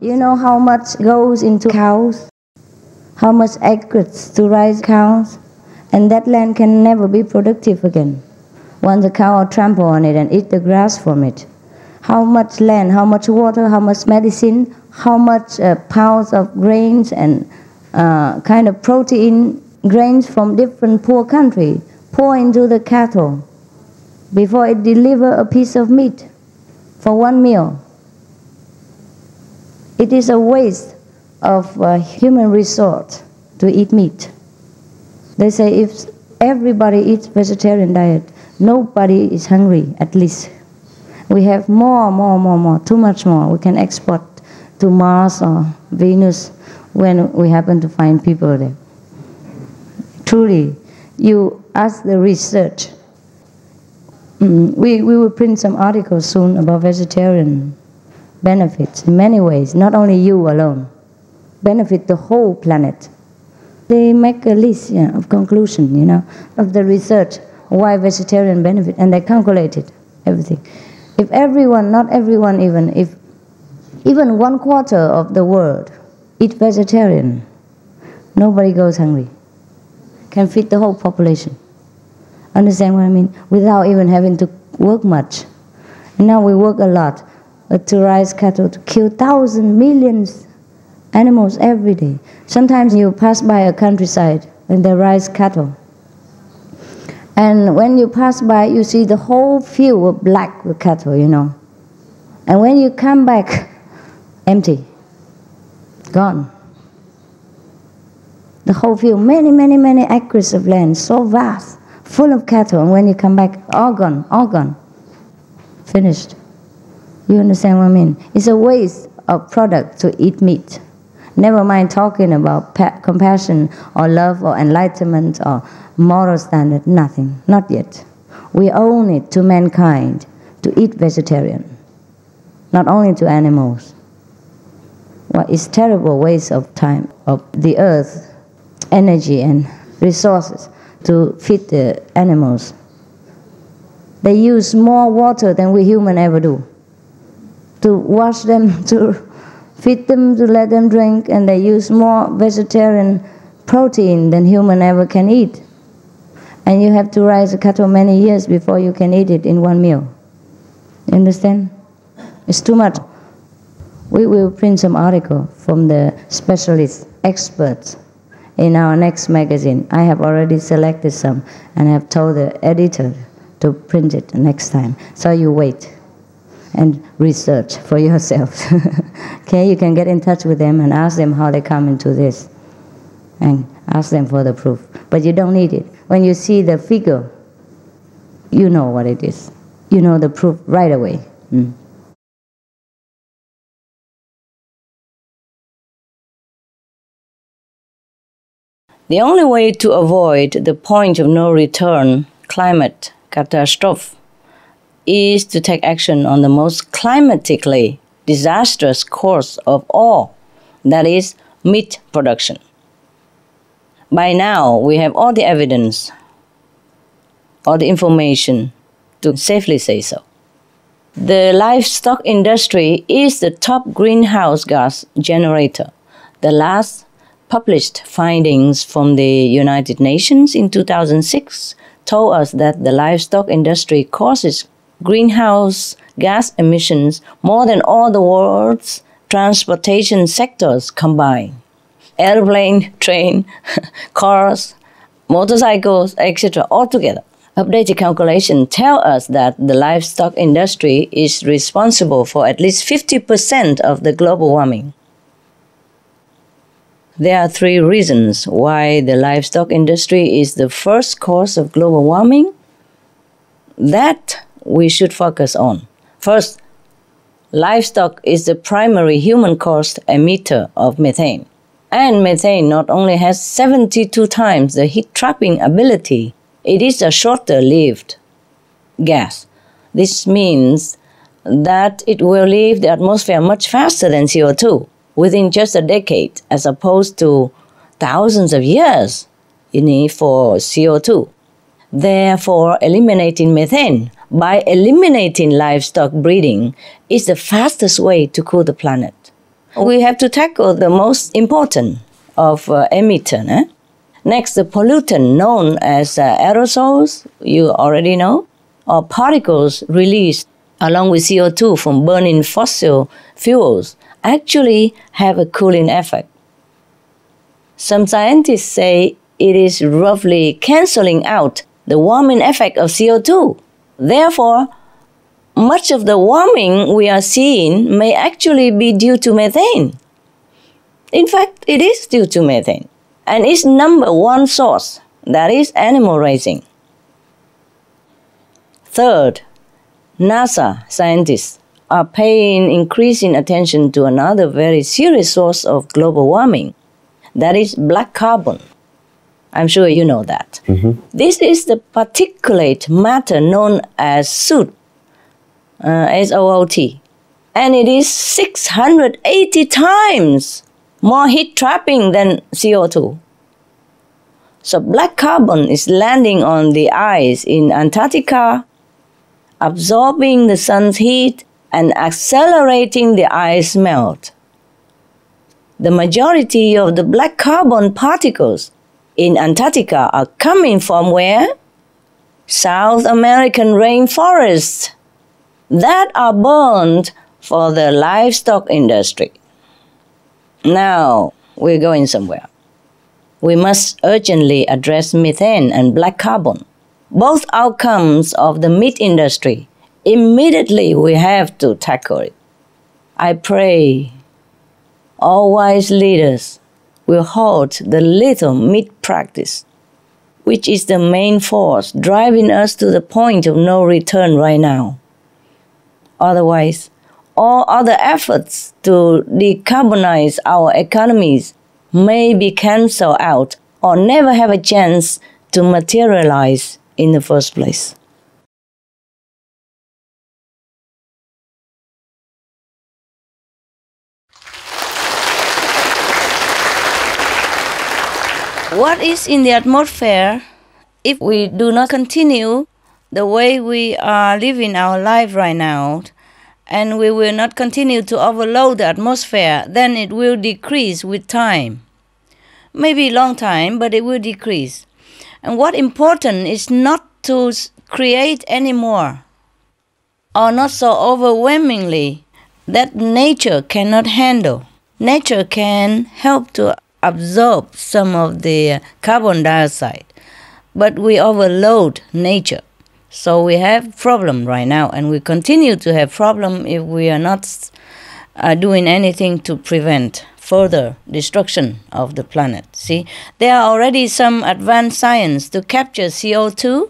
You know how much goes into cows? How much acres to raise cows? And that land can never be productive again. Once the cow trample on it and eat the grass from it. How much land, how much water, how much medicine, how much pounds of grains and kind of protein grains from different poor country pour into the cattle before it deliver a piece of meat for one meal. It is a waste of human resource to eat meat. They say if everybody eats vegetarian diet, nobody is hungry, at least. We have more, too much more. We can export to Mars or Venus when we happen to find people there. Truly, you ask the research. We will print some articles soon about vegetarian benefits in many ways, not only you alone. Benefit the whole planet. They make a list of conclusion, of the research, why vegetarian benefit, and they calculated everything. If everyone, not everyone even, if even 1/4 of the world eat vegetarian, nobody goes hungry. Can feed the whole population. Understand what I mean? Without even having to work much. And now we work a lot to raise cattle, to kill thousands, millions animals every day. Sometimes you pass by a countryside and they raise cattle. And when you pass by, you see the whole field black with cattle, And when you come back, empty, gone. The whole field, many acres of land, so vast, full of cattle. And when you come back, all gone, finished. You understand what I mean? It's a waste of product to eat meat. Never mind talking about compassion or love or enlightenment or moral standard, nothing, not yet. We own it to mankind to eat vegetarian, not only to animals. Well, it's terrible waste of time, of the earth, energy and resources to feed the animals. They use more water than we human ever do. To wash them, to feed them, to let them drink, and they use more vegetarian protein than human ever can eat. And you have to raise a cattle many years before you can eat it in one meal. You understand? It's too much. We will print some article from the specialists, experts, in our next magazine. I have already selected some and have told the editor to print it next time. So you wait and research for yourselves. Okay, you can get in touch with them and ask them how they come into this and ask them for the proof. But you don't need it. When you see the figure, you know what it is. You know the proof right away. The only way to avoid the point of no return, climate catastrophe, is to take action on the most climatically disastrous course of all, that is, meat production. By now, we have all the evidence, all the information to safely say so. The livestock industry is the top greenhouse gas generator. The last published findings from the United Nations in 2006 told us that the livestock industry causes greenhouse gas emissions more than all the world's transportation sectors combined. Airplane, train, cars, motorcycles, etc. altogether. Updated calculations tell us that the livestock industry is responsible for at least 50% of the global warming. There are 3 reasons why the livestock industry is the first cause of global warming that we should focus on. First, livestock is the primary human-caused emitter of methane. And methane not only has 72 times the heat-trapping ability, it is a shorter-lived gas. This means that it will leave the atmosphere much faster than CO2, within just a decade, as opposed to thousands of years you need for CO2. Therefore, eliminating methane by eliminating livestock breeding is the fastest way to cool the planet. We have to tackle the most important of emitter. Next, the pollutant known as aerosols, you already know, or particles released along with CO2 from burning fossil fuels actually have a cooling effect. Some scientists say it is roughly cancelling out the warming effect of CO2. Therefore, much of the warming we are seeing may actually be due to methane. In fact, it is due to methane, and its number one source, that is animal raising. Third, NASA scientists are paying increasing attention to another very serious source of global warming, that is black carbon. I'm sure you know that. This is the particulate matter known as soot, SOOT, and it is 680 times more heat trapping than CO2. So black carbon is landing on the ice in Antarctica, absorbing the sun's heat and accelerating the ice melt. The majority of the black carbon particles in Antarctica are coming from where? South American rainforests that are burned for the livestock industry. Now, we're going somewhere. We must urgently address methane and black carbon, both outcomes of the meat industry. Immediately, we have to tackle it. I pray all wise leaders will halt the little meat practice, which is the main force driving us to the point of no return right now. Otherwise, all other efforts to decarbonize our economies may be cancelled out or never have a chance to materialize in the first place. What is in the atmosphere if we do not continue the way we are living our life right now, and we will not continue to overload the atmosphere, then it will decrease with time. Maybe a long time, but it will decrease. And what important is not to create any more, or not so overwhelmingly that nature cannot handle. Nature can help to absorb some of the carbon dioxide, but we overload nature. So we have problem right now, and we continue to have problem if we are not doing anything to prevent further destruction of the planet. See, there are already some advanced science to capture CO2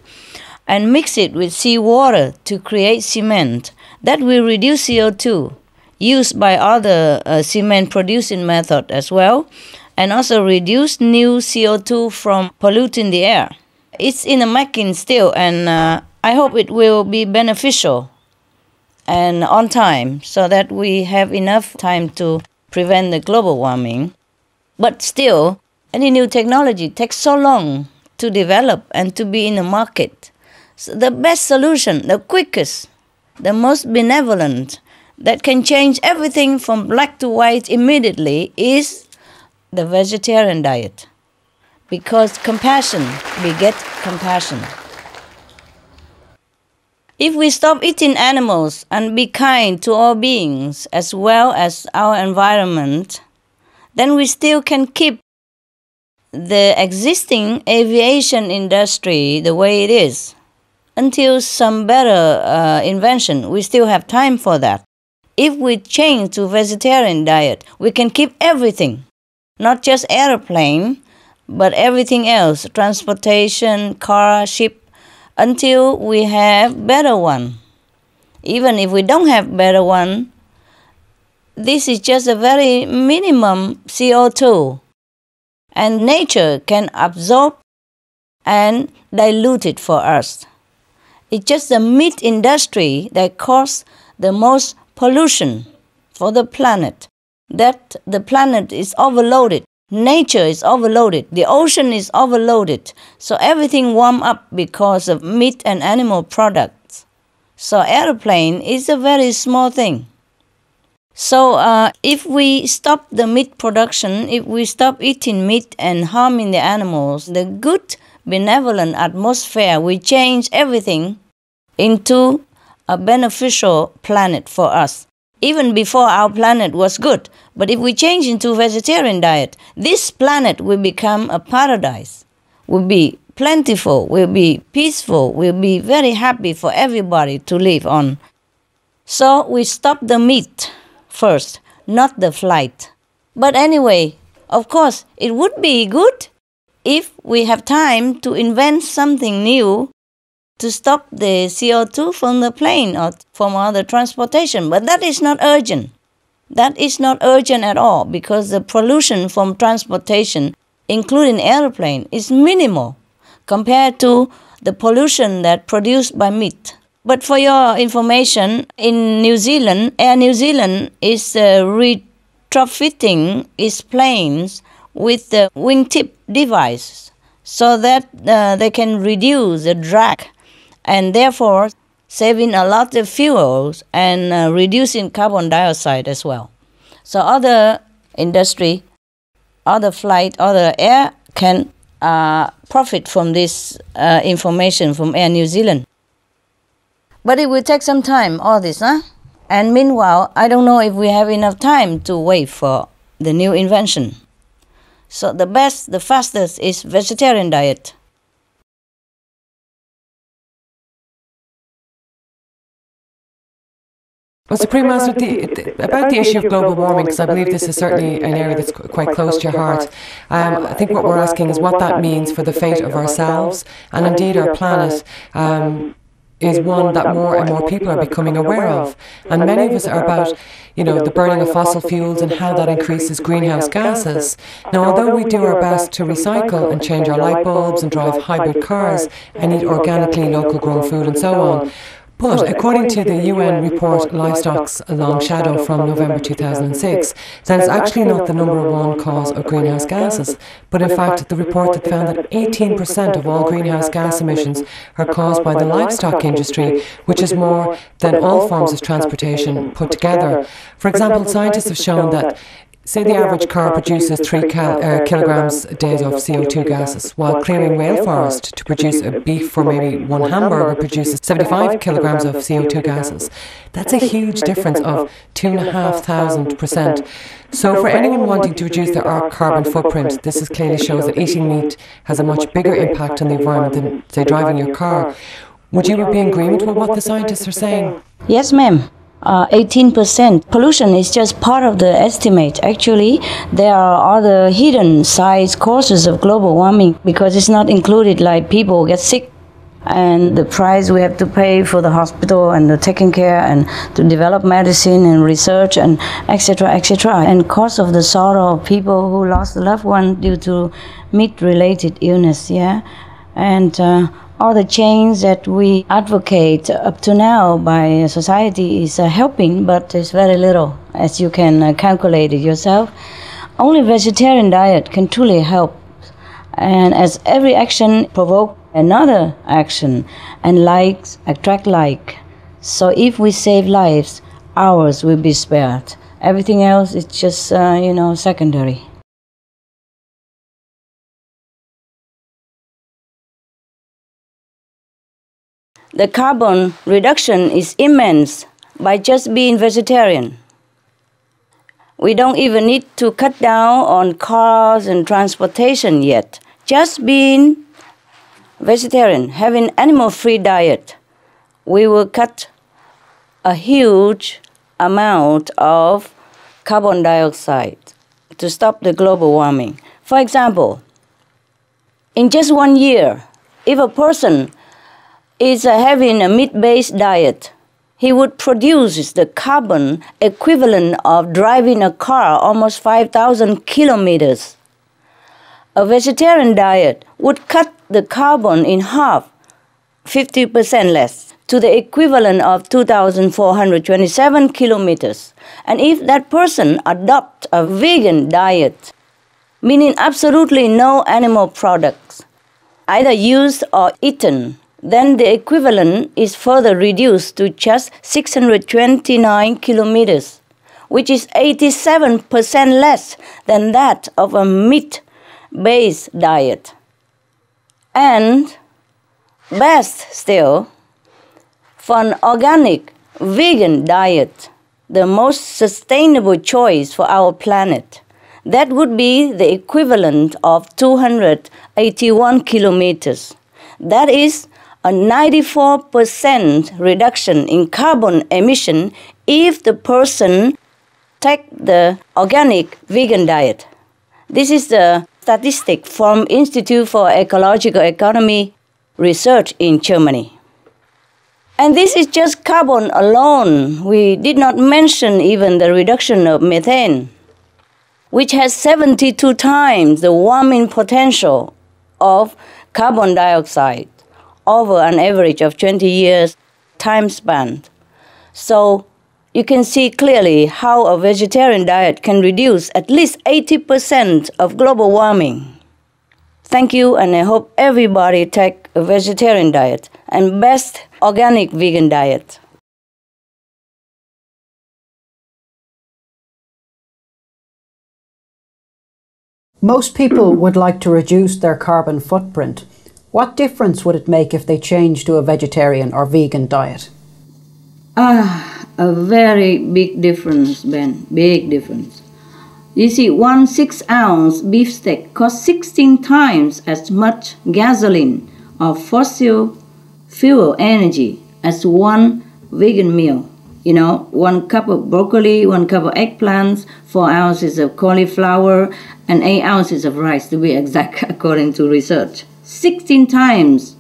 and mix it with seawater to create cement. That will reduce CO2 used by other cement producing method as well, and also reduce new CO2 from polluting the air. It's in the making still, and I hope it will be beneficial and on time so that we have enough time to prevent the global warming. But still, any new technology takes so long to develop and to be in the market. So the best solution, the quickest, the most benevolent, that can change everything from black to white immediately is the vegetarian diet. Because compassion begets compassion. If we stop eating animals and be kind to all beings as well as our environment, then we still can keep the existing aviation industry the way it is. Until some better invention, we still have time for that. If we change to vegetarian diet, we can keep everything, not just airplane, but everything else, transportation, car, ship, until we have better one. Even if we don't have better one, this is just a very minimum CO2, and nature can absorb and dilute it for us. It's just the meat industry that causes the most pollution for the planet, that the planet is overloaded. Nature is overloaded. The ocean is overloaded. So everything warm up because of meat and animal products. So airplane is a very small thing. So if we stop the meat production, if we stop eating meat and harming the animals, the good, benevolent atmosphere will change everything into a beneficial planet for us. Even before our planet was good. But if we change into vegetarian diet, this planet will become a paradise, will be plentiful, will be peaceful, will be very happy for everybody to live on. So we stop the meat first, not the flight. But anyway, of course, it would be good if we have time to invent something new to stop the CO2 from the plane or from other transportation. But that is not urgent. That is not urgent at all because the pollution from transportation, including airplane, is minimal compared to the pollution that produced by meat. But for your information, in New Zealand, Air New Zealand is retrofitting its planes with the wingtip device so that they can reduce the drag and therefore saving a lot of fuels and reducing carbon dioxide as well. So other industry, other flight, other air can profit from this information from Air New Zealand. But it will take some time, all this, huh? And meanwhile, I don't know if we have enough time to wait for the new invention. So the best, the fastest is vegetarian diet. Well, Supreme Master, about the issue of global warming, because I believe this is certainly an area that's quite close to your heart, I think what we're asking is what that means for the fate of ourselves and indeed our planet. Is one that more and more people are becoming aware of. And many of us are about, the burning of fossil fuels and how that increases greenhouse gases. Now, although we do our best to recycle and change our light bulbs and drive hybrid cars and eat organically local grown food and so on, but according to the UN report Livestock's Long Shadow from November 2006, that is actually not the number one cause of greenhouse gases, but in fact the report that found that 18% of all greenhouse gas emissions are caused by the livestock industry, which is more than all forms of transportation put together. For example, scientists have shown that say the average car produces 3 kilograms a day of CO2 gases, while clearing rainforest to produce a beef for maybe one hamburger produces 75 kilograms of CO2 gases. That's a huge difference of 2,500%. So for anyone wanting to reduce their carbon footprint, this clearly shows that eating meat has a much bigger impact on the environment than, say, driving your car. Would you be in agreement with what the scientists are saying? Yes, ma'am. 18%. Pollution is just part of the estimate. Actually, there are other hidden side causes of global warming because it's not included, like people get sick and the price we have to pay for the hospital and the taking care and to develop medicine and research and etc., etc. And cost of the sorrow of people who lost a loved one due to meat-related illness, yeah? And all the change that we advocate up to now by society is helping, but it's very little, as you can calculate it yourself. Only vegetarian diet can truly help, and as every action provokes another action, and likes attract like. So if we save lives, ours will be spared. Everything else is just, secondary. The carbon reduction is immense by just being vegetarian. We don't even need to cut down on cars and transportation yet. Just being vegetarian, having animal-free diet, we will cut a huge amount of carbon dioxide to stop the global warming. For example, in just 1 year, if a person is having a meat-based diet, he would produce the carbon equivalent of driving a car almost 5,000 kilometers. A vegetarian diet would cut the carbon in half, 50% less, to the equivalent of 2,427 kilometers. And if that person adopts a vegan diet, meaning absolutely no animal products, either used or eaten, then the equivalent is further reduced to just 629 kilometers, which is 87% less than that of a meat-based diet. And best still, for an organic vegan diet, the most sustainable choice for our planet, that would be the equivalent of 281 kilometers. That is a 94% reduction in carbon emission if the person take the organic vegan diet. This is the statistic from Institute for Ecological Economy Research in Germany. And this is just carbon alone. We did not mention even the reduction of methane, which has 72 times the warming potential of carbon dioxide over an average of 20 years time span. So you can see clearly how a vegetarian diet can reduce at least 80% of global warming. Thank you, and I hope everybody take a vegetarian diet and best organic vegan diet. Most people would like to reduce their carbon footprint. What difference would it make if they changed to a vegetarian or vegan diet? A very big difference, Ben. Big difference. You see, 1 6-ounce beef steak costs 16 times as much gasoline or fossil fuel energy as one vegan meal. You know, 1 cup of broccoli, 1 cup of eggplants, 4 ounces of cauliflower, and 8 ounces of rice, to be exact, according to research. 16 times.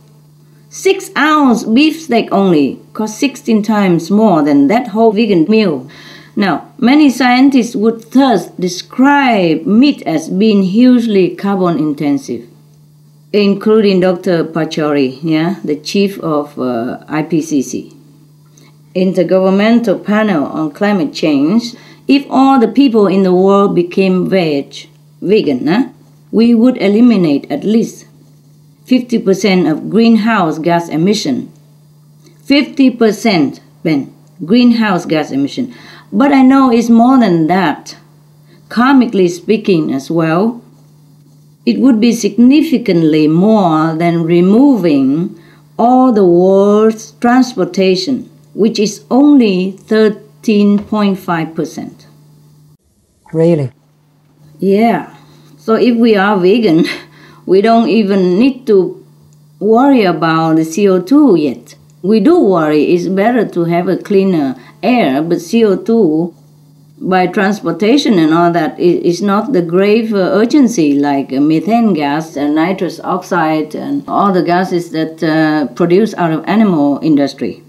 6-ounce beef steak only costs 16 times more than that whole vegan meal. Now, many scientists would thus describe meat as being hugely carbon intensive, including Dr. Pachauri, the chief of IPCC, Intergovernmental Panel on Climate Change. If all the people in the world became vegan, we would eliminate at least 50% of greenhouse gas emission. 50%, Ben, greenhouse gas emission. But I know it's more than that. Karmically speaking as well, it would be significantly more than removing all the world's transportation, which is only 13.5%. Really? Yeah. So if we are vegan, we don't even need to worry about the CO2 yet. We do worry it's better to have a cleaner air, but CO2 by transportation and all that is not the grave urgency like methane gas and nitrous oxide and all the gases that produce out of animal industry.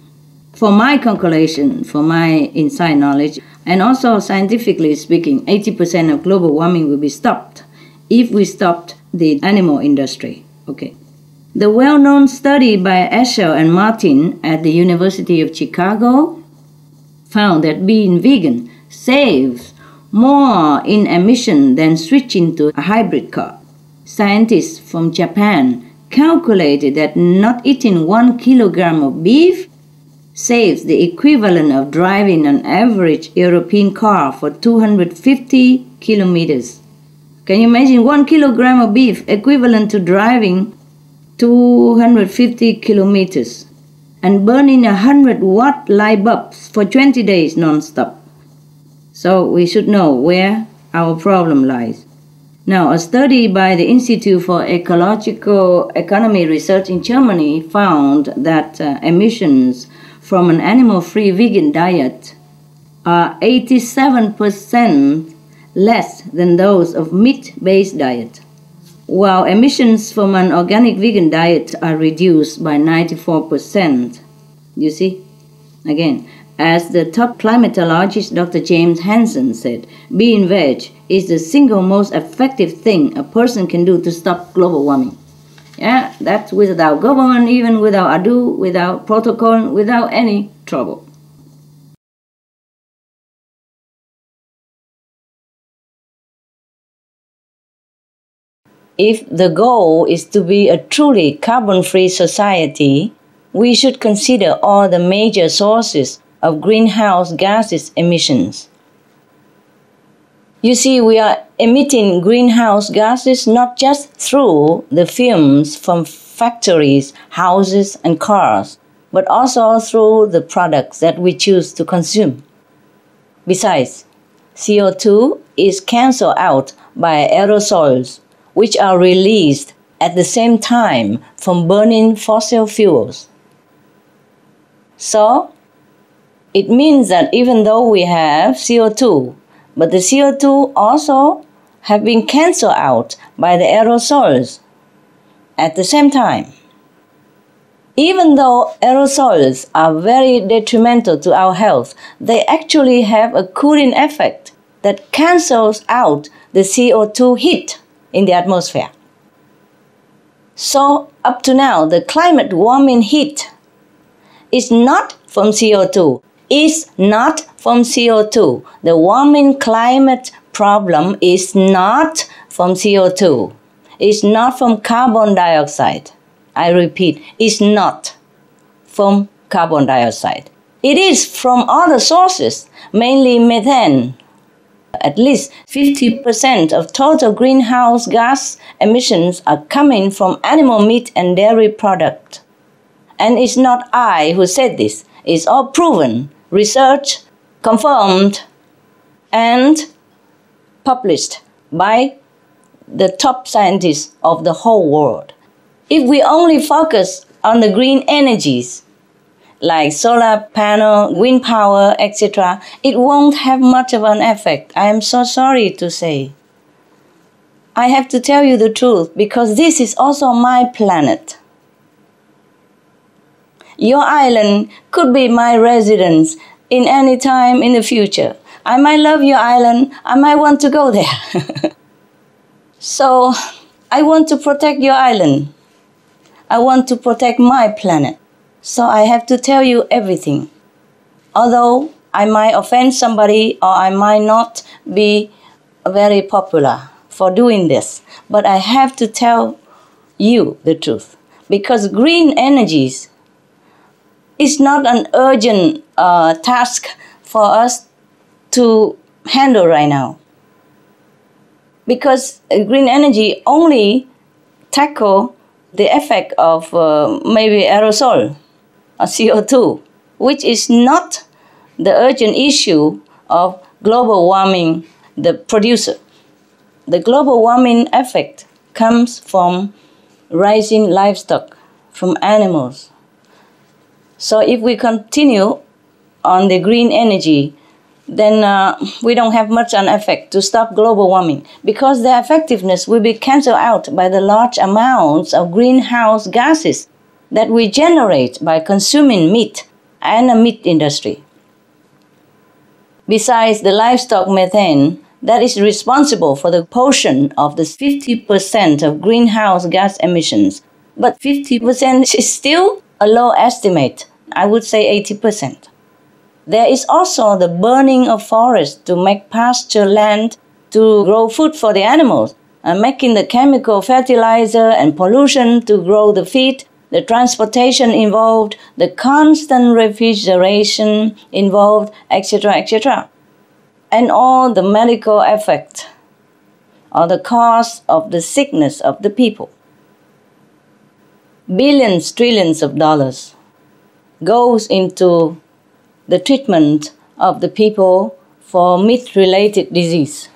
For my calculation, for my inside knowledge, and also scientifically speaking, 80% of global warming will be stopped if we stopped the animal industry. Okay. The well-known study by Escher and Martin at the University of Chicago found that being vegan saves more in emission than switching to a hybrid car. Scientists from Japan calculated that not eating 1 kilogram of beef saves the equivalent of driving an average European car for 250 kilometers. Can you imagine 1 kilogram of beef equivalent to driving 250 kilometers and burning 100-watt light bulbs for 20 days non-stop? So we should know where our problem lies. Now, a study by the Institute for Ecological Economy Research in Germany found that emissions from an animal-free vegan diet are 87% less than those of meat-based diet, while emissions from an organic vegan diet are reduced by 94%. You see? Again, as the top climatologist Dr. James Hansen said, being veg is the single most effective thing a person can do to stop global warming. Yeah, that's without government, even without ado, without protocol, without any trouble. If the goal is to be a truly carbon-free society, we should consider all the major sources of greenhouse gases emissions. You see, we are emitting greenhouse gases not just through the fumes from factories, houses, and cars, but also through the products that we choose to consume. Besides, CO2 is cancelled out by aerosols, which are released at the same time from burning fossil fuels. So, it means that even though we have CO2, but the CO2 also have been cancelled out by the aerosols at the same time. Even though aerosols are very detrimental to our health, they actually have a cooling effect that cancels out the CO2 heat in the atmosphere. So, up to now, the climate warming heat is not from CO2. Is not from CO2. The warming climate problem is not from CO2. It's not from carbon dioxide. I repeat, it's not from carbon dioxide. It is from other sources, mainly methane. At least 50% of total greenhouse gas emissions are coming from animal meat and dairy products. And it's not I who said this. It's all proven, researched, confirmed, and published by the top scientists of the whole world. If we only focus on the green energies, like solar panel, wind power, etc., it won't have much of an effect. I am so sorry to say. I have to tell you the truth because this is also my planet. Your island could be my residence in any time in the future. I might love your island. I might want to go there. So, I want to protect your island. I want to protect my planet. So I have to tell you everything. Although I might offend somebody or I might not be very popular for doing this, but I have to tell you the truth. Because green energies is not an urgent task for us to handle right now. Because green energy only tackle the effect of maybe aerosol or CO2, which is not the urgent issue of global warming, the producer. The global warming effect comes from rising livestock, from animals. So if we continue on the green energy, then we don't have much an effect to stop global warming because their effectiveness will be cancelled out by the large amounts of greenhouse gases that we generate by consuming meat and the meat industry. Besides the livestock methane that is responsible for the portion of the 50% of greenhouse gas emissions, but 50% is still a low estimate. I would say 80%. There is also the burning of forests to make pasture land to grow food for the animals, and making the chemical fertilizer and pollution to grow the feed, the transportation involved, the constant refrigeration involved, etc., etc. And all the medical effect or the cause of the sickness of the people. Billions, trillions of dollars goes into the treatment of the people for meat-related disease.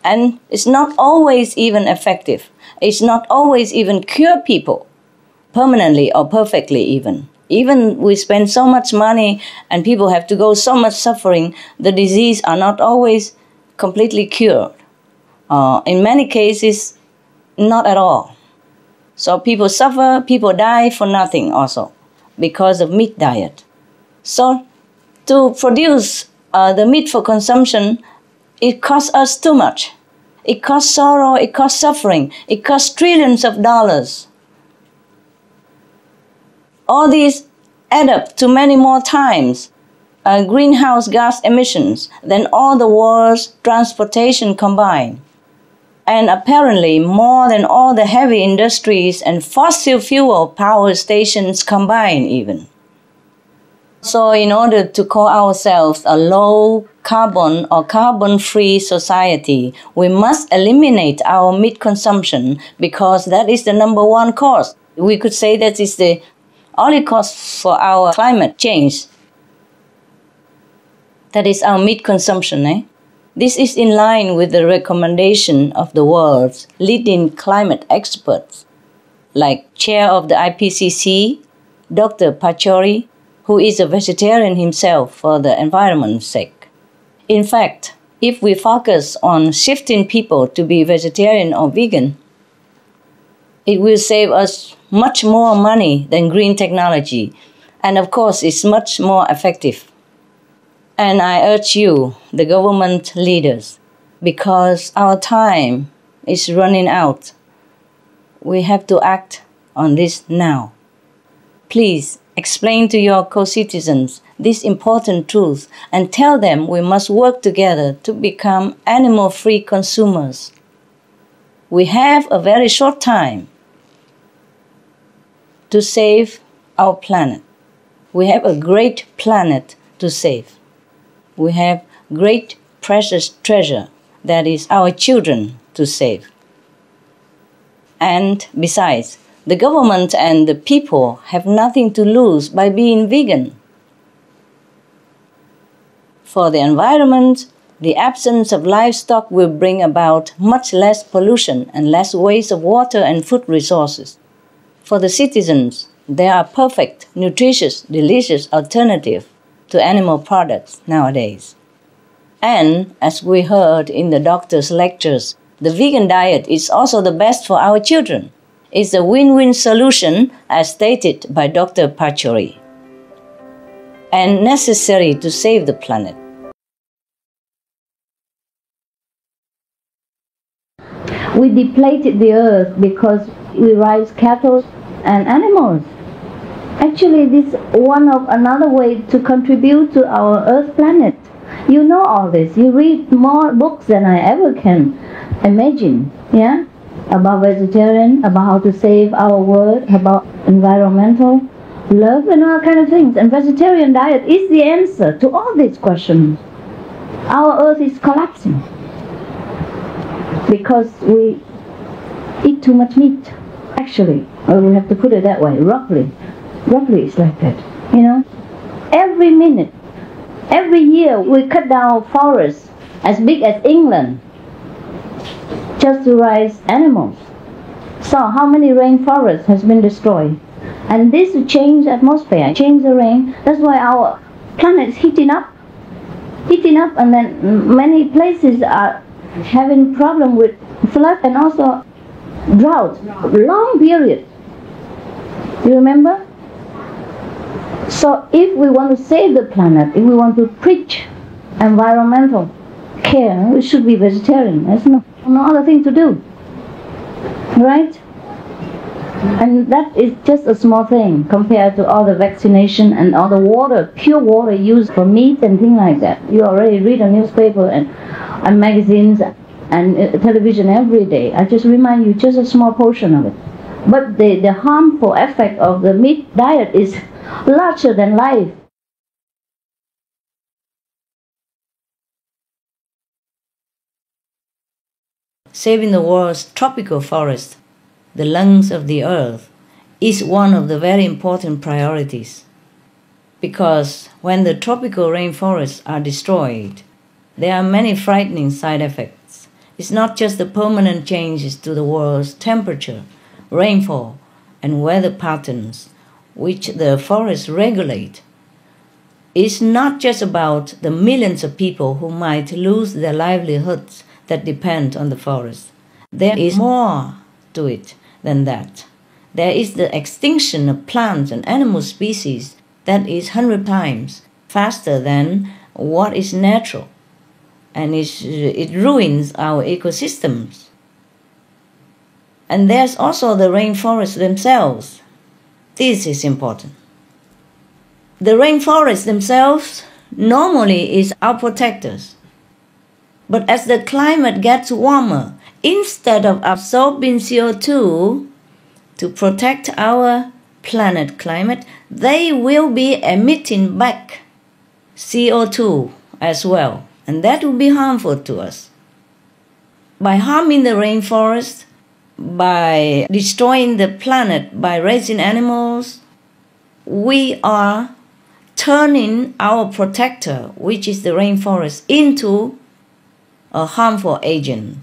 And it's not always even effective. It's not always even cure people permanently or perfectly even. Even we spend so much money and people have to go so much suffering, the disease are not always completely cured. In many cases, not at all. So people suffer, people die for nothing also because of meat diet. So to produce the meat for consumption, it costs us too much. It costs sorrow, it costs suffering, it costs trillions of dollars. All these add up to many more times greenhouse gas emissions than all the world's transportation combined. And apparently more than all the heavy industries and fossil fuel power stations combined even. So in order to call ourselves a low carbon or carbon-free society, we must eliminate our meat consumption because that is the number one cause. We could say that is the only cause for our climate change. That is our meat consumption. This is in line with the recommendation of the world's leading climate experts, like Chair of the IPCC, Dr. Pachauri, who is a vegetarian himself for the environment's sake. In fact, if we focus on shifting people to be vegetarian or vegan, it will save us much more money than green technology, and of course, it's much more effective. And I urge you, the government leaders, because our time is running out, we have to act on this now. Please explain to your co-citizens this important truth and tell them we must work together to become animal-free consumers. We have a very short time to save our planet. We have a great planet to save. We have great precious treasure, that is our children, to save. And besides, the government and the people have nothing to lose by being vegan. For the environment, the absence of livestock will bring about much less pollution and less waste of water and food resources. For the citizens, there are perfect, nutritious, delicious alternatives to animal products nowadays. And, as we heard in the doctor's lectures, the vegan diet is also the best for our children. It's a win-win solution, as stated by Dr. Pachauri, and necessary to save the planet. We depleted the earth because we raise cattle and animals. Actually, this is another way to contribute to our earth planet. You know all this. You read more books than I ever can imagine, yeah? About vegetarian, about how to save our world, about environmental love and all kind of things. And vegetarian diet is the answer to all these questions. Our earth is collapsing because we eat too much meat, actually. Or we have to put it that way, roughly. Roughly it's like that, you know. Every minute, every year we cut down forests as big as England just to raise animals. So how many rainforests has been destroyed? And this will change the atmosphere, change the rain. That's why our planet is heating up, and then many places are having problem with flood and also drought, long period. You remember? So if we want to save the planet, if we want to preach environmental care, we should be vegetarian. There's no other thing to do, right? And that is just a small thing compared to all the vaccination and all the water, pure water used for meat and things like that. You already read a newspaper and magazines and television every day. I just remind you just a small portion of it. But the harmful effect of the meat diet is larger than life. Saving the world's tropical forest, the lungs of the earth, is one of the very important priorities. Because when the tropical rainforests are destroyed, there are many frightening side effects. It's not just the permanent changes to the world's temperature, rainfall, and weather patterns which the forests regulate. It's not just about the millions of people who might lose their livelihoods that depend on the forest. There is more to it than that. There is the extinction of plants and animal species that is 100 times faster than what is natural, and it ruins our ecosystems. And there's also the rainforests themselves. This is important. The rainforests themselves normally is our protectors. But as the climate gets warmer, instead of absorbing CO2 to protect our planet climate, they will be emitting back CO2 as well, and that will be harmful to us. By harming the rainforest, by destroying the planet, by raising animals, we are turning our protector, which is the rainforest, into a harmful agent.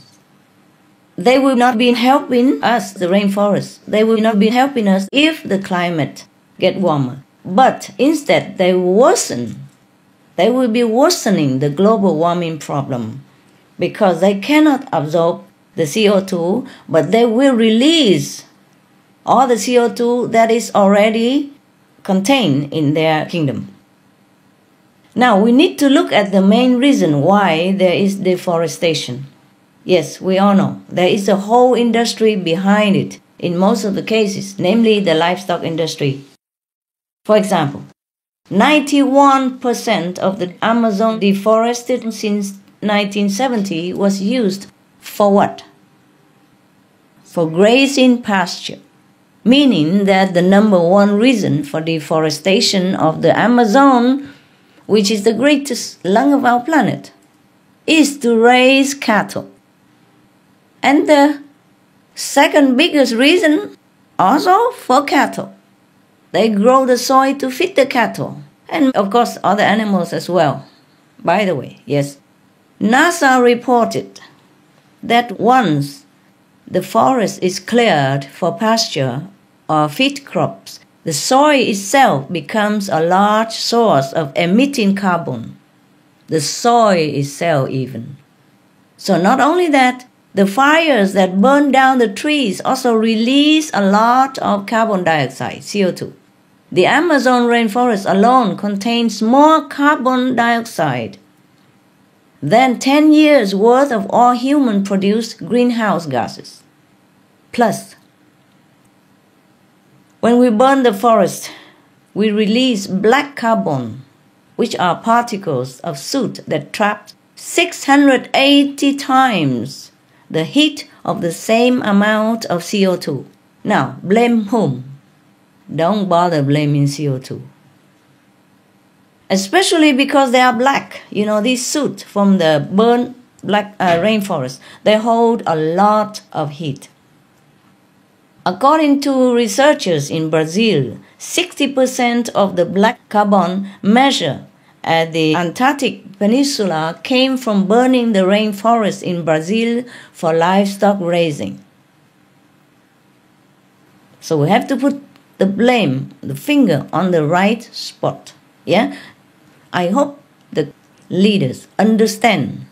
They will not be helping us, the rainforest. They will not be helping us if the climate gets warmer. But instead, they worsen. They will be worsening the global warming problem because they cannot absorb the CO2, but they will release all the CO2 that is already contained in their kingdom. Now, we need to look at the main reason why there is deforestation. Yes, we all know there is a whole industry behind it in most of the cases, namely the livestock industry. For example, 91% of the Amazon deforested since 1970 was used for what? For grazing pasture, meaning that the number one reason for deforestation of the Amazon, which is the greatest lung of our planet, is to raise cattle. And the second biggest reason, also for cattle. They grow the soil to feed the cattle, and of course other animals as well. By the way, yes, NASA reported that once the forest is cleared for pasture or feed crops, the soil itself becomes a large source of emitting carbon. The soil itself even. So not only that, the fires that burn down the trees also release a lot of carbon dioxide, CO2. The Amazon rainforest alone contains more carbon dioxide than 10 years' worth of all human-produced greenhouse gases. Plus, when we burn the forest, we release black carbon, which are particles of soot that trap 680 times the heat of the same amount of CO2. Now, blame whom? Don't bother blaming CO2. Especially because they are black. You know, these soot from the burnt black rainforest, they hold a lot of heat. According to researchers in Brazil, 60% of the black carbon measured at the Antarctic Peninsula came from burning the rainforest in Brazil for livestock raising. So we have to put the blame, the finger on the right spot. Yeah? I hope the leaders understand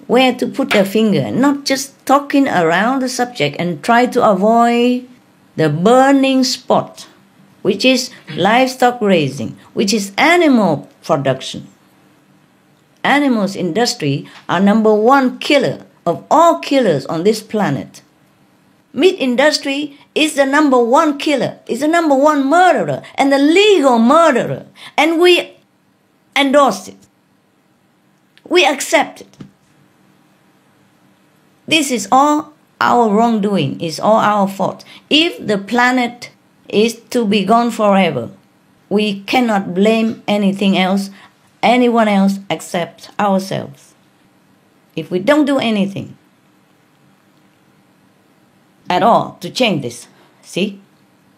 where to put their finger, not just talking around the subject and try to avoid the burning spot, which is livestock raising, which is animal production. Animals industry are number one killer of all killers on this planet. Meat industry is the number one killer, is the number one murderer, and the legal murderer. And we endorse it. We accept it. This is all our wrongdoing, is all our fault. If the planet is to be gone forever, we cannot blame anything else, anyone else except ourselves. If we don't do anything at all to change this, see?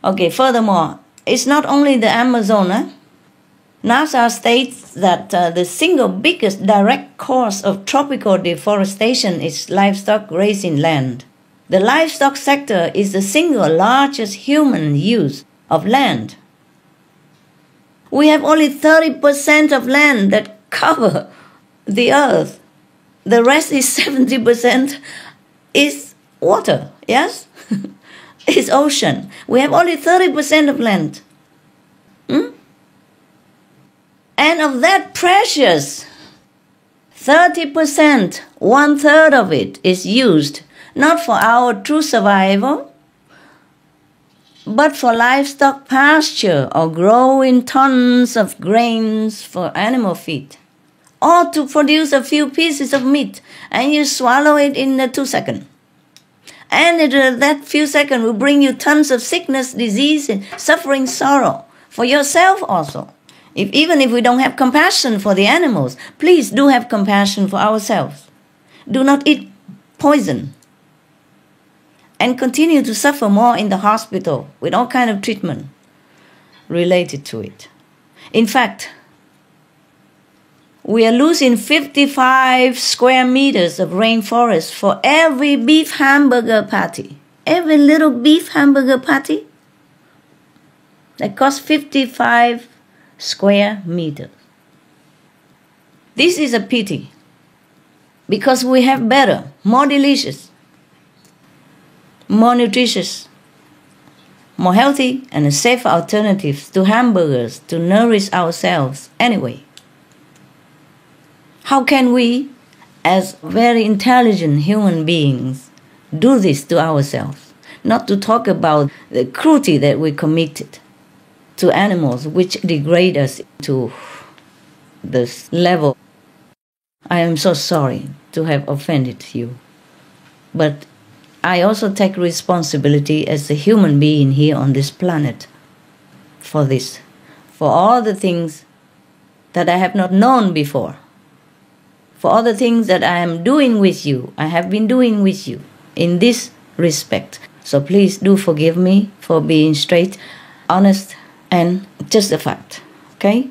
Okay, furthermore, it's not only the Amazon. NASA states that the single biggest direct cause of tropical deforestation is livestock raising land. The livestock sector is the single largest human use of land. We have only 30% of land that cover the earth. The rest is 70% is water, yes? It's ocean. We have only 30% of land. And of that precious 30%, 1/3 of it is used not for our true survival, but for livestock pasture or growing tons of grains for animal feed, or to produce a few pieces of meat and you swallow it in 2 seconds. And that few seconds will bring you tons of sickness, disease, and suffering, sorrow for yourself also. Even if we don't have compassion for the animals, please do have compassion for ourselves. Do not eat poison and continue to suffer more in the hospital with all kind of treatment related to it. In fact, we are losing 55 square meters of rainforest for every beef hamburger patty. Every little beef hamburger patty, that costs 55 square meters. This is a pity, because we have better, more delicious, more nutritious, more healthy and safer alternatives to hamburgers to nourish ourselves anyway. How can we, as very intelligent human beings, do this to ourselves? Not to talk about the cruelty that we committed to animals, which degrade us to this level. I am so sorry to have offended you. But I also take responsibility as a human being here on this planet for this, for all the things that I have not known before, for all the things that I am doing with you, I have been doing with you in this respect. So please do forgive me for being straight, honest, and just a fact, okay?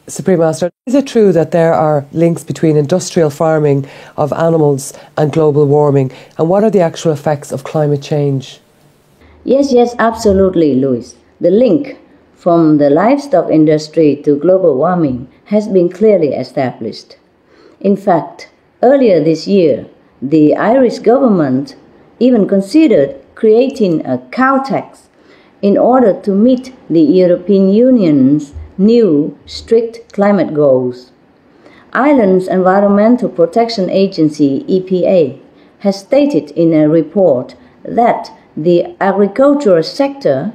Supreme Master, is it true that there are links between industrial farming of animals and global warming? And what are the actual effects of climate change? Yes, absolutely, Louis. The link from the livestock industry to global warming has been clearly established. In fact, earlier this year, the Irish government even considered creating a cow tax in order to meet the European Union's new strict climate goals. Ireland's Environmental Protection Agency, EPA, has stated in a report that the agricultural sector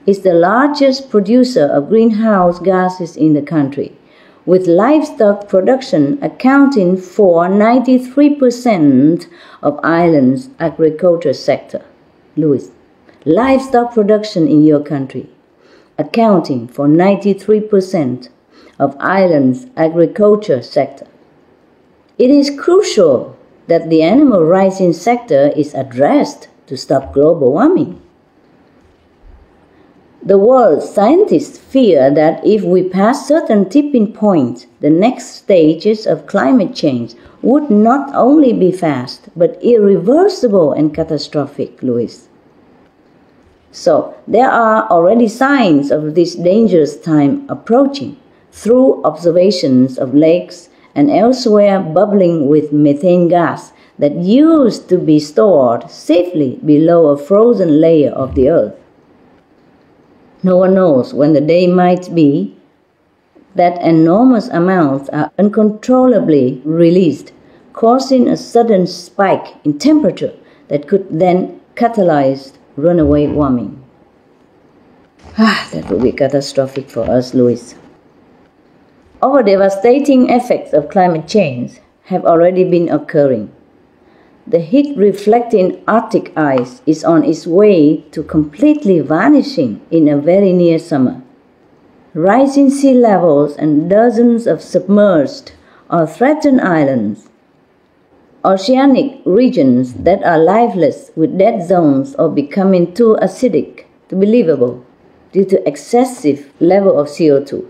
is the largest producer of greenhouse gases in the country, with livestock production accounting for 93% of Ireland's agriculture sector. Louis, livestock production in your country accounting for 93% of Ireland's agriculture sector. It is crucial that the animal raising sector is addressed to stop global warming. The world's scientists fear that if we pass certain tipping points, the next stages of climate change would not only be fast, but irreversible and catastrophic, Louis. So, there are already signs of this dangerous time approaching through observations of lakes and elsewhere bubbling with methane gas that used to be stored safely below a frozen layer of the earth. No one knows when the day might be that enormous amounts are uncontrollably released, causing a sudden spike in temperature that could then catalyze runaway warming. That would be catastrophic for us, Louis. Our devastating effects of climate change have already been occurring. The heat-reflecting Arctic ice is on its way to completely vanishing in a very near summer. Rising sea levels and dozens of submerged or threatened islands, oceanic regions that are lifeless with dead zones or becoming too acidic to be livable due to excessive level of CO2,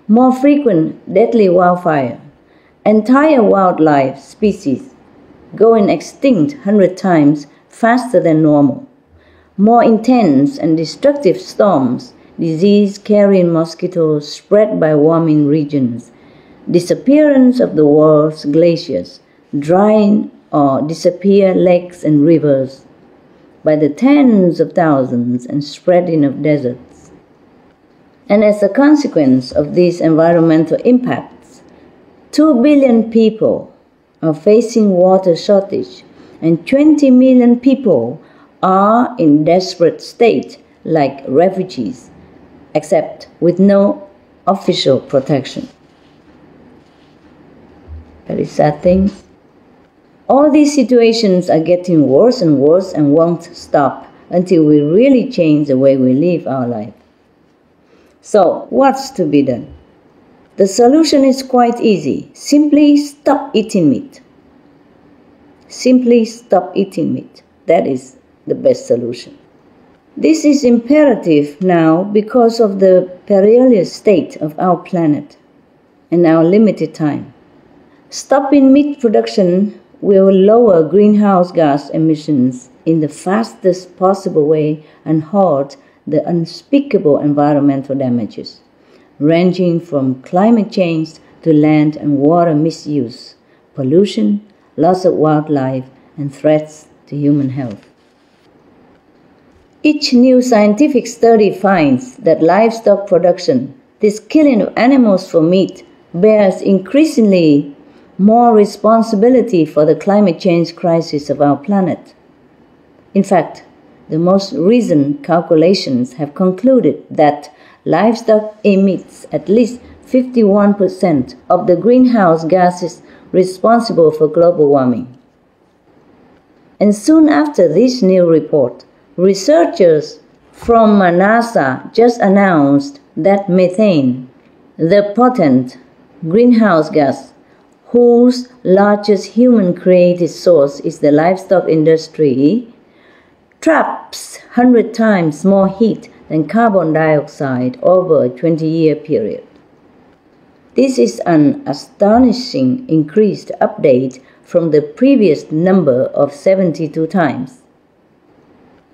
more frequent deadly wildfire, entire wildlife species going extinct 100 times faster than normal, more intense and destructive storms, disease-carrying mosquitoes spread by warming regions, disappearance of the world's glaciers, drying or disappear lakes and rivers by the tens of thousands and spreading of deserts. And as a consequence of these environmental impacts, 2 billion people are facing water shortage and 20 million people are in desperate state like refugees, except with no official protection. Very sad things. All these situations are getting worse and worse and won't stop until we really change the way we live our life. So, what's to be done? The solution is quite easy. Simply stop eating meat. Simply stop eating meat. That is the best solution. This is imperative now because of the perilous state of our planet and our limited time. Stopping meat production will lower greenhouse gas emissions in the fastest possible way and halt the unspeakable environmental damages, ranging from climate change to land and water misuse, pollution, loss of wildlife, and threats to human health. Each new scientific study finds that livestock production, this killing of animals for meat, bears increasingly more responsibility for the climate change crisis of our planet. In fact, the most recent calculations have concluded that livestock emits at least 51% of the greenhouse gases responsible for global warming. And soon after this new report, researchers from NASA just announced that methane, the potent greenhouse gas whose largest human-created source is the livestock industry, traps 100 times more heat than carbon dioxide over a 20-year period. This is an astonishing increased update from the previous number of 72 times.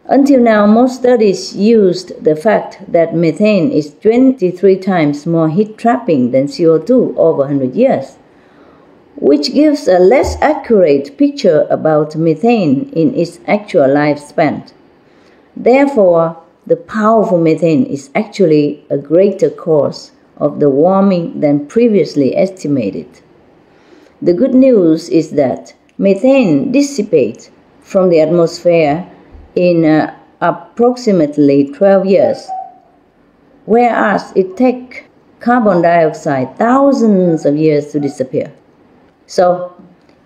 Until now, most studies used the fact that methane is 23 times more heat-trapping than CO2 over 100 years, which gives a less accurate picture about methane in its actual lifespan. Therefore, the powerful methane is actually a greater cause of the warming than previously estimated. The good news is that methane dissipates from the atmosphere in approximately 12 years, whereas it takes carbon dioxide thousands of years to disappear. So,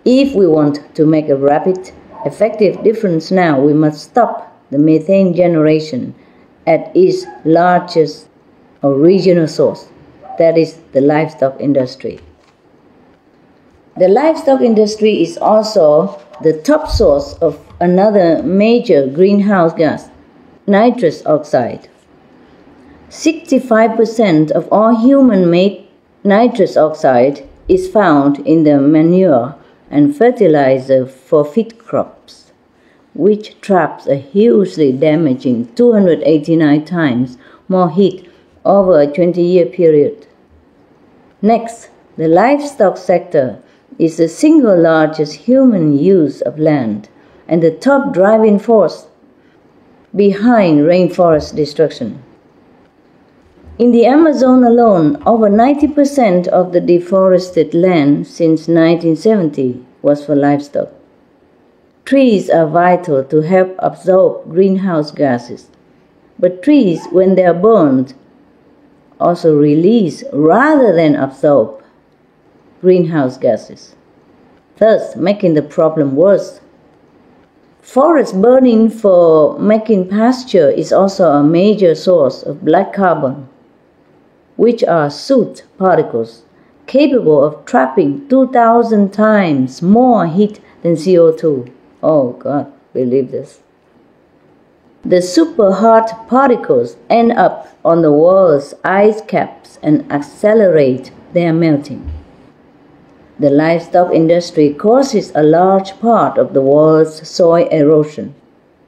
if we want to make a rapid, effective difference now, we must stop the methane generation at its largest original source, that is the livestock industry. The livestock industry is also the top source of another major greenhouse gas, nitrous oxide. 65% of all human-made nitrous oxide is found in the manure and fertilizer for feed crops, which traps a hugely damaging 289 times more heat over a 20-year period. Next, the livestock sector is the single largest human use of land and the top driving force behind rainforest destruction. In the Amazon alone, over 90% of the deforested land since 1970 was for livestock. Trees are vital to help absorb greenhouse gases, but trees, when they are burned, also release rather than absorb greenhouse gases, thus making the problem worse. Forest burning for making pasture is also a major source of black carbon, which are soot particles capable of trapping 2,000 times more heat than CO2. Oh God, believe this. The super hot particles end up on the world's ice caps and accelerate their melting. The livestock industry causes a large part of the world's soil erosion.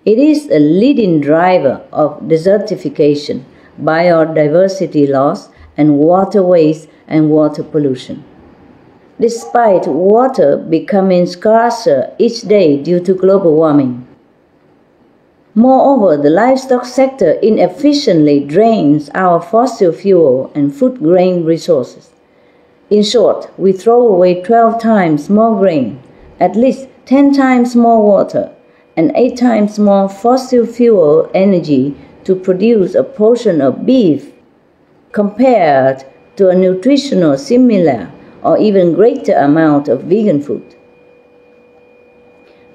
It is a leading driver of desertification, biodiversity loss, and water waste and water pollution. Despite water becoming scarcer each day due to global warming. Moreover, the livestock sector inefficiently drains our fossil fuel and food grain resources. In short, we throw away 12 times more grain, at least 10 times more water, and 8 times more fossil fuel energy to produce a portion of beef compared to a nutritional similar or even greater amount of vegan food.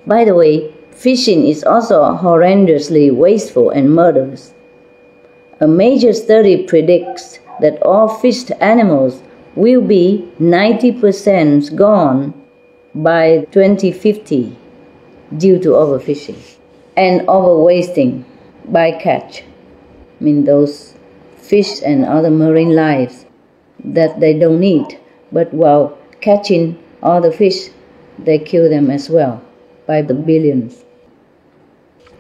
By the way, fishing is also horrendously wasteful and murderous. A major study predicts that all fished animals will be 90% gone by 2050 due to overfishing and overwasting by catch. I mean those fish and other marine lives that they don't need, but while catching all the fish, they kill them as well by the billions.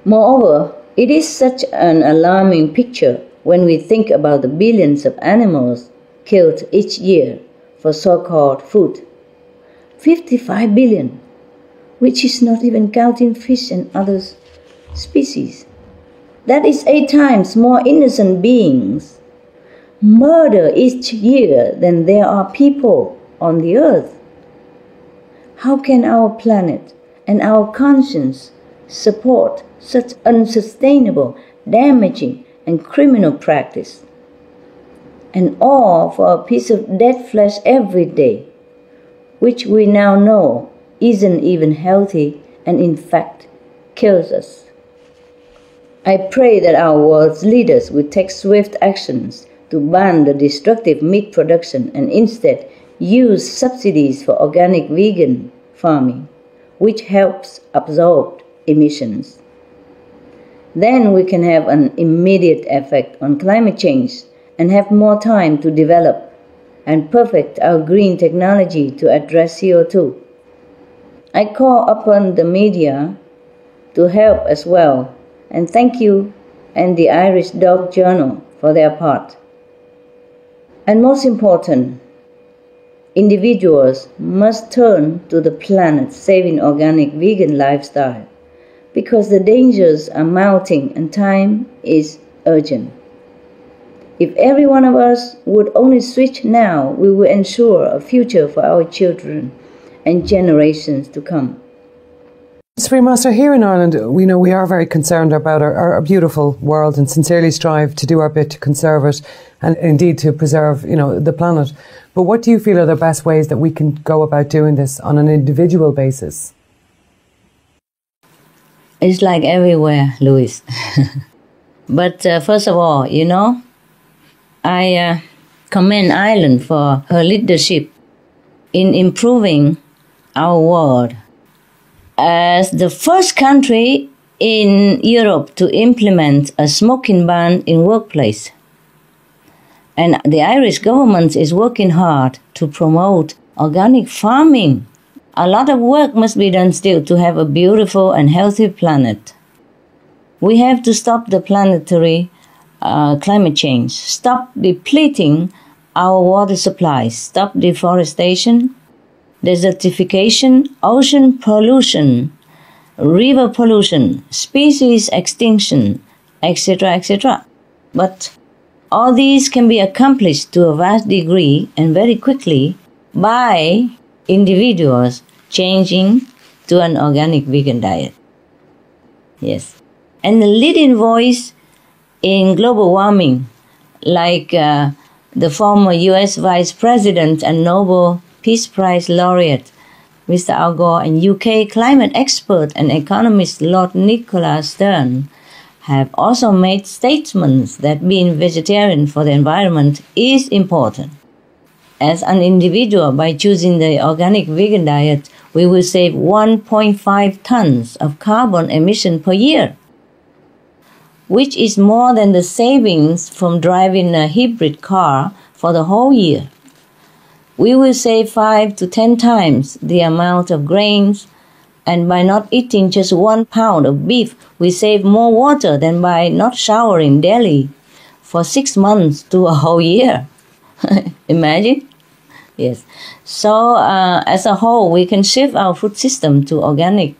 Moreover, it is such an alarming picture when we think about the billions of animals killed each year for so-called food. 55 billion, which is not even counting fish and other species. That is 8 times more innocent beings murdered each year than there are people on the earth. How can our planet and our conscience support such unsustainable, damaging, and criminal practice? And all for a piece of dead flesh every day, which we now know isn't even healthy and in fact kills us. I pray that our world's leaders will take swift actions to ban the destructive meat production and instead use subsidies for organic vegan farming, which helps absorb emissions. Then we can have an immediate effect on climate change and have more time to develop and perfect our green technology to address CO2. I call upon the media to help as well, and thank you and the Irish Dog Journal for their part. And most important, individuals must turn to the planet-saving organic vegan lifestyle because the dangers are mounting and time is urgent. If every one of us would only switch now, we will ensure a future for our children and generations to come. Supreme Master, here in Ireland, we know we are very concerned about our beautiful world and sincerely strive to do our bit to conserve it and indeed to preserve, the planet. But what do you feel are the best ways that we can go about doing this on an individual basis? It's like everywhere, Louis. But first of all, I commend Ireland for her leadership in improving our world. As the first country in Europe to implement a smoking ban in workplace. And the Irish government is working hard to promote organic farming. A lot of work must be done still to have a beautiful and healthy planet. We have to stop the planetary climate change, stop depleting our water supplies, stop deforestation, desertification, ocean pollution, river pollution, species extinction, etc., etc. But all these can be accomplished to a vast degree and very quickly by individuals changing to an organic vegan diet. Yes. And the leading voice in global warming, like the former US Vice President and Nobel Peace Prize laureate, Mr. Al Gore, and UK climate expert and economist Lord Nicholas Stern, have also made statements that being vegetarian for the environment is important. As an individual, by choosing the organic vegan diet, we will save 1.5 tons of carbon emission per year, which is more than the savings from driving a hybrid car for the whole year. We will save 5 to 10 times the amount of grains, and by not eating just 1 pound of beef, we save more water than by not showering daily for 6 months to a whole year. Imagine? Yes. So, as a whole, we can shift our food system to organic.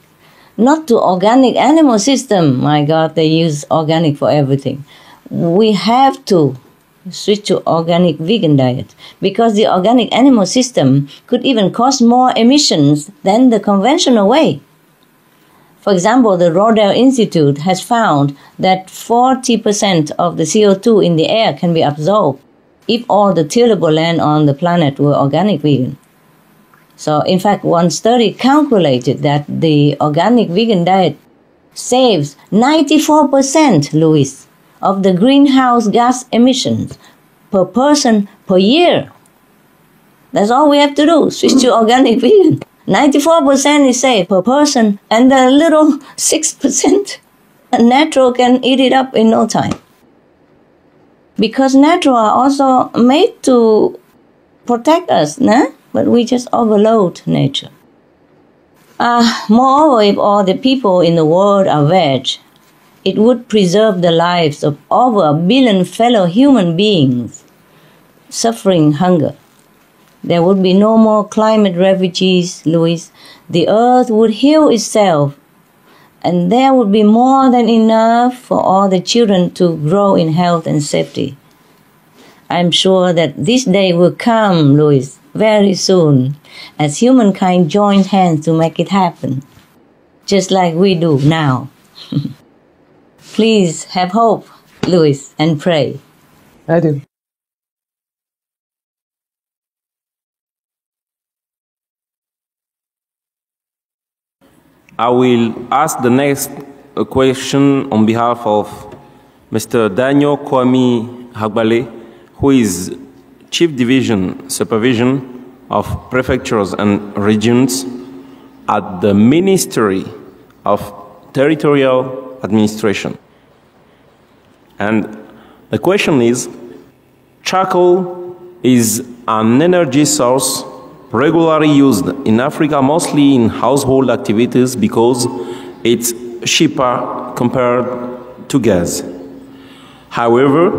Not to organic animal system. My God, they use organic for everything. We have to switch to organic vegan diet because the organic animal system could even cause more emissions than the conventional way. For example, the Rodale Institute has found that 40% of the CO2 in the air can be absorbed if all the tillable land on the planet were organic vegan. So, in fact, one study calculated that the organic vegan diet saves 94%, Louis, of the greenhouse gas emissions per person per year. That's all we have to do, switch to organic vegan. 94% is saved per person, and the little 6% natural can eat it up in no time. Because natural are also made to protect us, nah? But we just overload nature. Moreover, if all the people in the world are veg, it would preserve the lives of over 1 billion fellow human beings suffering hunger. There would be no more climate refugees, Louis. The earth would heal itself, and there would be more than enough for all the children to grow in health and safety. I'm sure that this day will come, Louis, very soon, as humankind joins hands to make it happen, just like we do now. Please have hope, Louis, and pray. I do. I will ask the next question on behalf of Mr. Daniel Kwame Hagbale, who is Chief Division Supervision of Prefectures and Regions at the Ministry of Territorial Administration. And the question is, charcoal is an energy source regularly used in Africa, mostly in household activities, because it's cheaper compared to gas. However,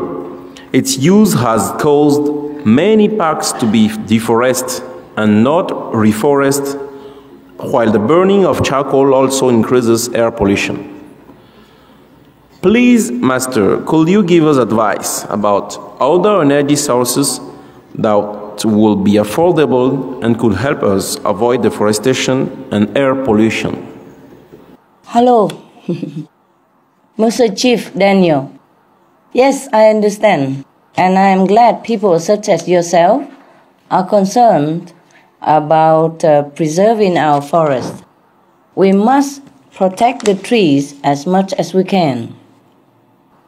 its use has caused many parks to be deforested and not reforested, while the burning of charcoal also increases air pollution. Please, Master, could you give us advice about other energy sources that will be affordable and could help us avoid deforestation and air pollution? Hello, Mr. Chief Daniel. Yes, I understand, and I am glad people such as yourself are concerned about preserving our forests. We must protect the trees as much as we can.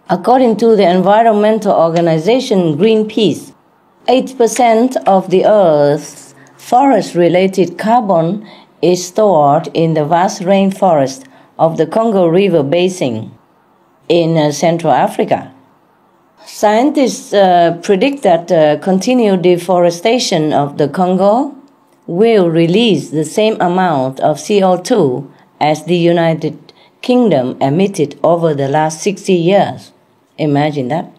According to the environmental organization Greenpeace, 8% of the Earth's forest-related carbon is stored in the vast rainforest of the Congo River Basin in Central Africa. Scientists predict that continued deforestation of the Congo will release the same amount of CO2 as the United Kingdom emitted over the last 60 years. Imagine that.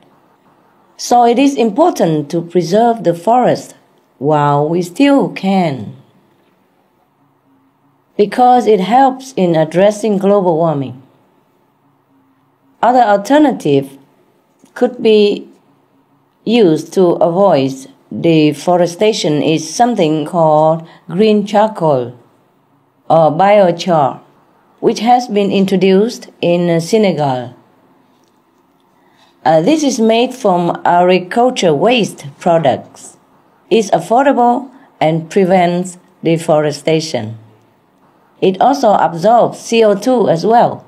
So it is important to preserve the forest while we still can, because it helps in addressing global warming. Other alternatives could be used to avoid deforestation is something called green charcoal or biochar, which has been introduced in Senegal. This is made from agriculture waste products. It's affordable and prevents deforestation. It also absorbs CO2 as well,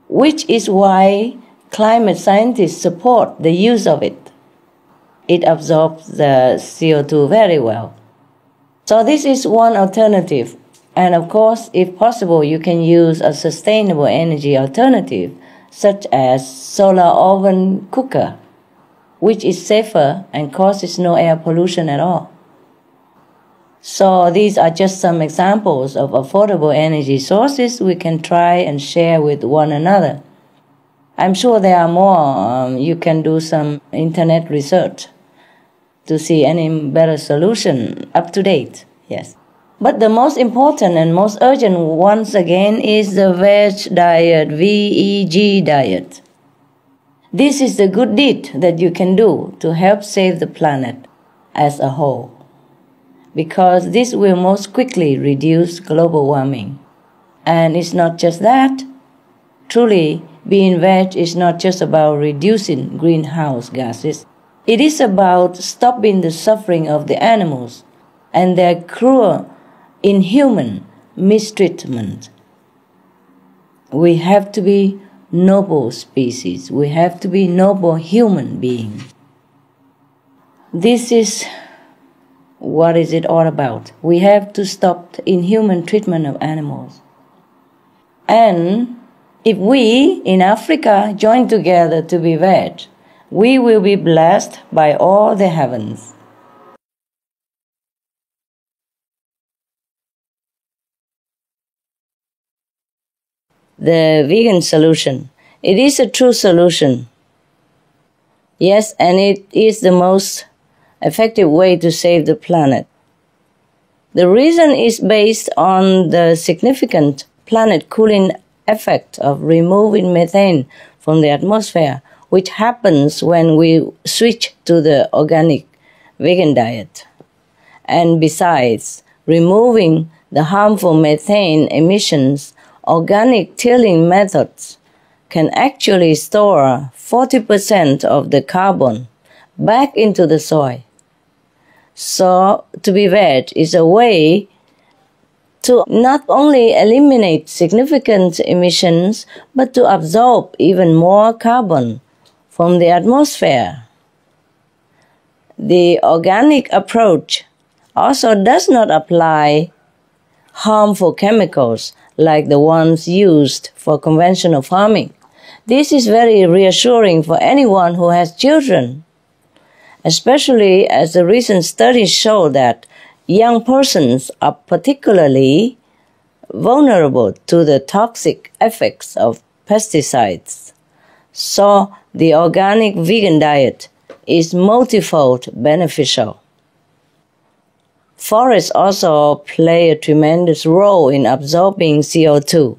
which is why climate scientists support the use of it. It absorbs the CO2 very well. So this is one alternative. And of course, if possible, you can use a sustainable energy alternative, such as solar oven cooker, which is safer and causes no air pollution at all. So these are just some examples of affordable energy sources we can try and share with one another. I'm sure there are more. You can do some internet research to see any better solution up to date, yes. But the most important and most urgent, once again, is the veg diet, VEG diet. This is the good deed that you can do to help save the planet as a whole, because this will most quickly reduce global warming. And it's not just that. Truly, being veg is not just about reducing greenhouse gases. It is about stopping the suffering of the animals and their cruel inhuman mistreatment. We have to be noble species. We have to be noble human beings. This is what is it all about. We have to stop the inhuman treatment of animals. And if we in Africa join together to be veg, we will be blessed by all the heavens. The vegan solution. It is a true solution. Yes, and it is the most effective way to save the planet. The reason is based on the significant planet cooling effect of removing methane from the atmosphere, which happens when we switch to the organic vegan diet. And besides removing the harmful methane emissions, organic tilling methods can actually store 40% of the carbon back into the soil. So, to be veg is a way to not only eliminate significant emissions, but to absorb even more carbon from the atmosphere. The organic approach also does not apply harmful chemicals like the ones used for conventional farming. This is very reassuring for anyone who has children, especially as the recent studies show that young persons are particularly vulnerable to the toxic effects of pesticides. So the organic vegan diet is multifold beneficial. Forests also play a tremendous role in absorbing CO2.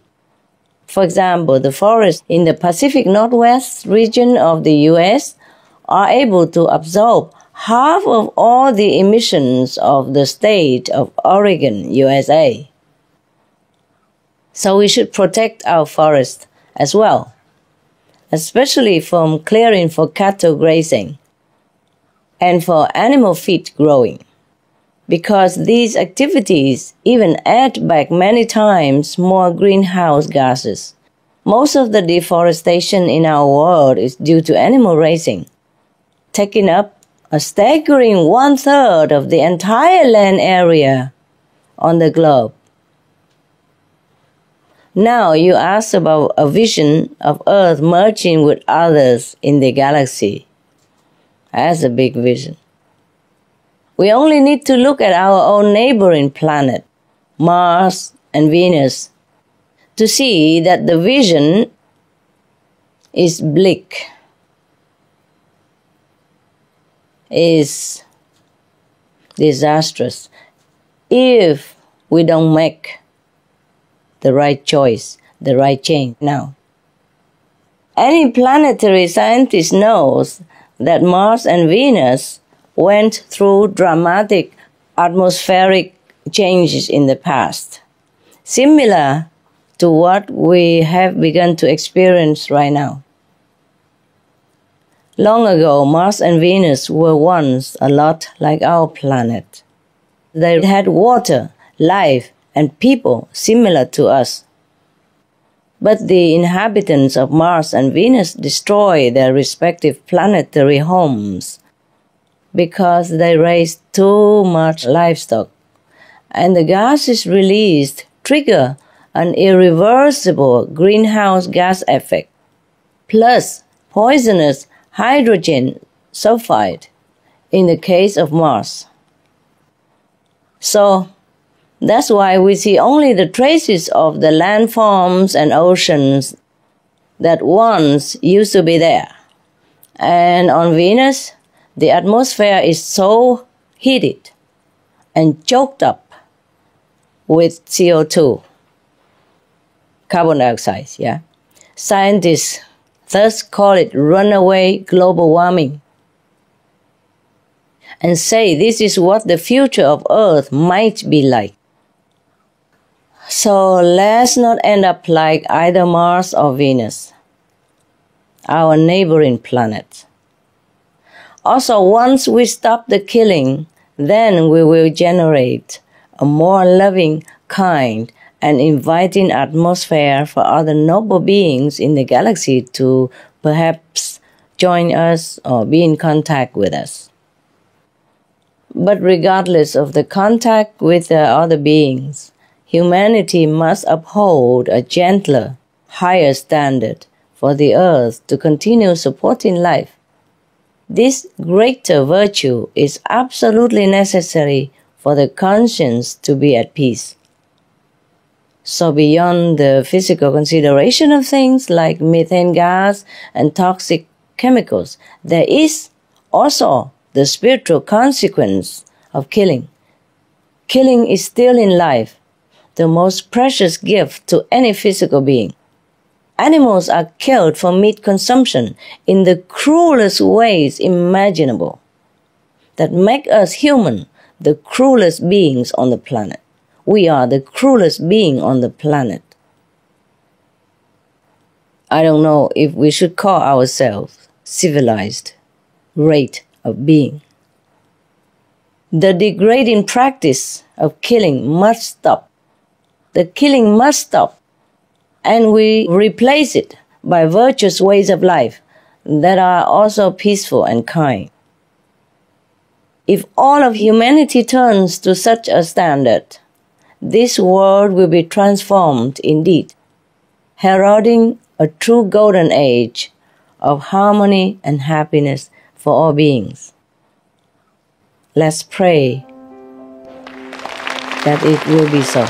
For example, the forests in the Pacific Northwest region of the US are able to absorb half of all the emissions of the state of Oregon, USA. So we should protect our forests as well, especially from clearing for cattle grazing and for animal feed growing, because these activities even add back many times more greenhouse gases. Most of the deforestation in our world is due to animal raising, taking up a staggering 1/3 of the entire land area on the globe. Now you ask about a vision of Earth merging with others in the galaxy. That's a big vision. We only need to look at our own neighboring planet, Mars and Venus, to see that the vision is bleak, is disastrous, if we don't make the right choice, the right change now. Any planetary scientist knows that Mars and Venus went through dramatic atmospheric changes in the past, similar to what we have begun to experience right now. Long ago, Mars and Venus were once a lot like our planet. They had water, life, and people similar to us. But the inhabitants of Mars and Venus destroyed their respective planetary homes because they raised too much livestock, and the gases released trigger an irreversible greenhouse gas effect, plus poisonous hydrogen sulfide in the case of Mars. So that's why we see only the traces of the landforms and oceans that once used to be there. And on Venus, the atmosphere is so heated and choked up with CO2, carbon dioxide, yeah. Scientists thus call it runaway global warming and say this is what the future of Earth might be like. So let's not end up like either Mars or Venus, our neighboring planet. Also, once we stop the killing, then we will generate a more loving, kind, and inviting atmosphere for other noble beings in the galaxy to perhaps join us or be in contact with us. But regardless of the contact with the other beings, humanity must uphold a gentler, higher standard for the earth to continue supporting life. This greater virtue is absolutely necessary for the conscience to be at peace. So beyond the physical consideration of things like methane gas and toxic chemicals, there is also the spiritual consequence of killing. Killing is still in life the most precious gift to any physical being. Animals are killed for meat consumption in the cruelest ways imaginable that make us human the cruelest beings on the planet. We are the cruelest being on the planet. I don't know if we should call ourselves civilized rate of being. The degrading practice of killing must stop. The killing must stop, and we replace it by virtuous ways of life that are also peaceful and kind. If all of humanity turns to such a standard, this world will be transformed indeed, heralding a true golden age of harmony and happiness for all beings. Let's pray that it will be so.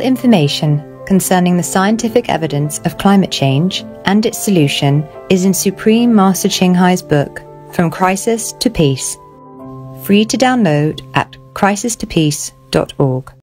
Information concerning the scientific evidence of climate change and its solution is in Supreme Master Ching Hai's book, From Crisis to Peace, free to download at crisistopeace.org.